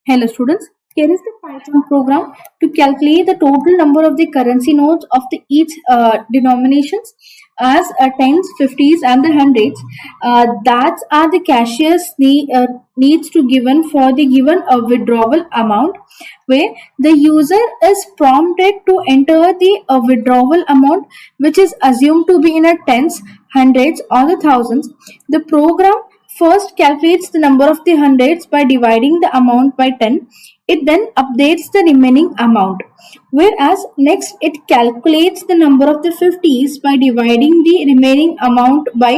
Hello students, here is the Python program to calculate the total number of the currency notes of the each denominations as tens, 50s and the hundreds that are the cashier's needs to given for the given withdrawal amount, where the user is prompted to enter the withdrawal amount which is assumed to be in a tens, hundreds or the thousands. The program first calculates the number of the hundreds by dividing the amount by 10. It then updates the remaining amount. Whereas next it calculates the number of the 50s by dividing the remaining amount by